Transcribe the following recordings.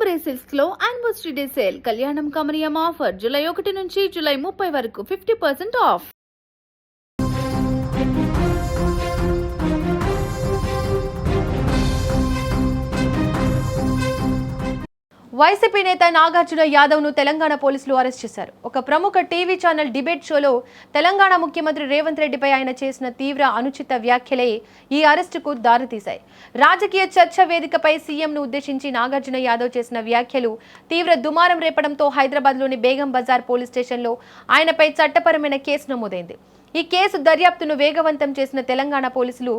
పరంపరే silks లో anniversary day sale కళ్యాణం కమనీయం ఆఫర్ జూలై 1 నుంచి జూలై 30 వరకు 50% ఆఫ్. వైసీపీ నేత నాగార్జున యాదవ్ ను తెలంగాణ పోలీసులు అరెస్ట్ చేశారు. ఒక ప్రముఖ టీవీ ఛానల్ డిబేట్ షోలో తెలంగాణ ముఖ్యమంత్రి రేవంత్ రెడ్డిపై ఆయన చేసిన తీవ్ర అనుచిత వ్యాఖ్యలే ఈ అరెస్టుకు దారితీశాయి. రాజకీయ చర్చ వేదికపై సీఎంను ఉద్దేశించి నాగార్జున యాదవ్ చేసిన వ్యాఖ్యలు తీవ్ర దుమారం రేపడంతో హైదరాబాద్లోని బేగం బజార్ పోలీస్ స్టేషన్లో ఆయనపై చట్టపరమైన కేసు నమోదైంది. ఈ కేసు దర్యాప్తును వేగవంతం చేసిన తెలంగాణ పోలీసులు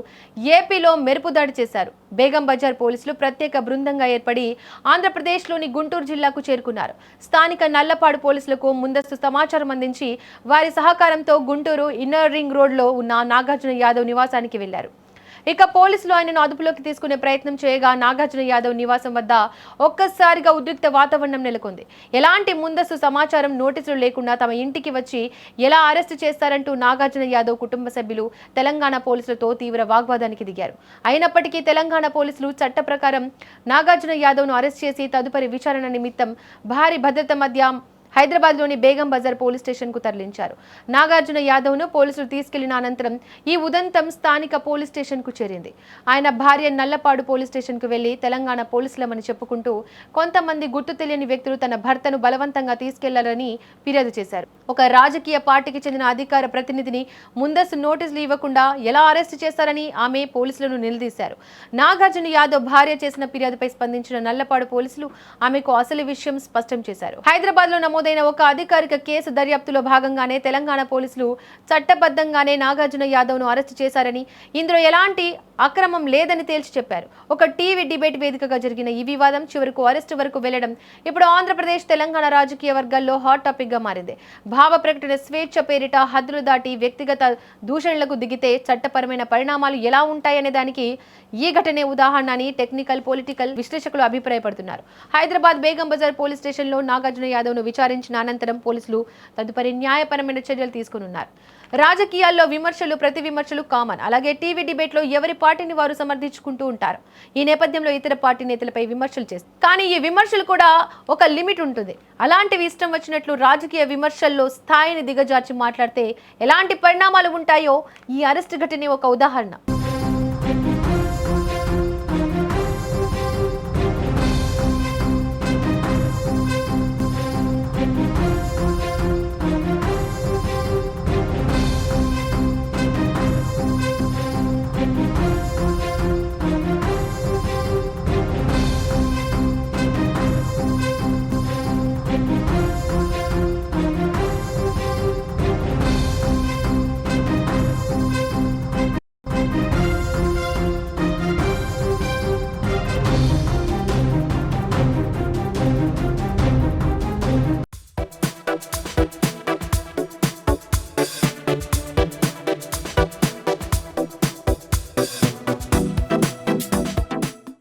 ఏపీలో మెరుపు దాడి చేశారు. బేగం బజార్ పోలీసులు ప్రత్యేక బృందంగా ఏర్పడి ఆంధ్రప్రదేశ్లోని గుంటూరు జిల్లాకు చేరుకున్నారు. స్థానిక నల్లపాడు పోలీసులకు ముందస్తు సమాచారం అందించి వారి సహకారంతో గుంటూరు ఇన్నర్ రింగ్ రోడ్లో ఉన్న నాగార్జున యాదవ్ నివాసానికి వెళ్లారు. ఇక పోలీసులు ఆయనను అదుపులోకి తీసుకునే ప్రయత్నం చేయగా నాగార్జున యాదవ్ నివాసం వద్ద ఒక్కసారిగా ఉద్రిక్త వాతావరణం నెలకొంది. ఎలాంటి ముందస్తు సమాచారం, నోటీసులు లేకుండా తమ ఇంటికి వచ్చి ఎలా అరెస్టు చేస్తారంటూ నాగార్జున యాదవ్ కుటుంబ సభ్యులు తెలంగాణ పోలీసులతో తీవ్ర వాగ్వాదానికి దిగారు. అయినప్పటికీ తెలంగాణ పోలీసులు చట్ట ప్రకారం నాగార్జున యాదవ్ను అరెస్ట్ చేసి తదుపరి విచారణ నిమిత్తం భారీ భద్రత మధ్య హైదరాబాద్లోని బేగం బజార్ పోలీస్ స్టేషన్కు తరలించారు. నాగార్జున యాదవ్ను పోలీసులు తీసుకెళ్లిన అనంతరం ఈ ఉదంతం స్థానిక పోలీస్ స్టేషన్కు చేరింది. ఆయన భార్య నల్లపాడు పోలీస్ స్టేషన్కు వెళ్లి తెలంగాణ పోలీసులమని చెప్పుకుంటూ కొంతమంది గుర్తు తెలియని వ్యక్తులు తన భర్తను బలవంతంగా తీసుకెళ్లారని ఫిర్యాదు చేశారు. ఒక రాజకీయ పార్టీకి చెందిన అధికార ప్రతినిధిని ముందస్తు నోటీసులు ఇవ్వకుండా ఎలా అరెస్టు చేశారని ఆమె పోలీసులను నిలదీశారు. నాగార్జున యాదవ్ భార్య చేసిన ఫిర్యాదుపై స్పందించిన నల్లపాడు పోలీసులు ఆమెకు అసలు విషయం స్పష్టం చేశారు. హైదరాబాద్లో నమోదైన ఒక అధికారిక కేసు దర్యాప్తులో భాగంగానే తెలంగాణ పోలీసులు చట్టబద్ధంగానే నాగార్జున యాదవ్ను అరెస్టు చేశారని, ఇందులో ఎలాంటి అక్రమం లేదని తేల్చి చెప్పారు. ఒక టీవీ డిబేట్ వేదికగా జరిగిన ఈ వివాదం చివరకు అరెస్టు వరకు వెళ్లడం ఇప్పుడు ఆంధ్రప్రదేశ్, తెలంగాణ రాజకీయ వర్గాల్లో హాట్ టాపిక్ గా మారింది. భావ ప్రకటన స్వేచ్ఛ పేరిట హద్దులు దాటి వ్యక్తిగత దూషణలకు దిగితే చట్టపరమైన పరిణామాలు ఎలా ఉంటాయనే దానికి ఈ ఘటనే ఉదాహరణ అని టెక్నికల్, పొలిటికల్ విశ్లేషకులు అభిప్రాయపడుతున్నారు. హైదరాబాద్ బేగం బజార్ పోలీస్ స్టేషన్లో నాగార్జున యాదవ్ను విచారించిన అనంతరం పోలీసులు తదుపరి న్యాయపరమైన చర్యలు తీసుకున్నారు. రాజకీయాల్లో విమర్శలు, ప్రతి విమర్శలు కామన్. అలాగే టీవీ డిబేట్లో ఎవరి పార్టీని వారు సమర్థించుకుంటూ ఉంటారు. ఈ నేపథ్యంలో ఇతర పార్టీ నేతలపై విమర్శలు చేస్తారు. కానీ ఈ విమర్శలు కూడా ఒక లిమిట్ ఉంటుంది. అలాంటివి ఇష్టం వచ్చినట్లు రాజకీయ విమర్శల్లో స్థాయిని దిగజార్చి మాట్లాడితే ఎలాంటి పరిణామాలు ఉంటాయో ఈ అరెస్ట్ ఘటనే ఒక ఉదాహరణ.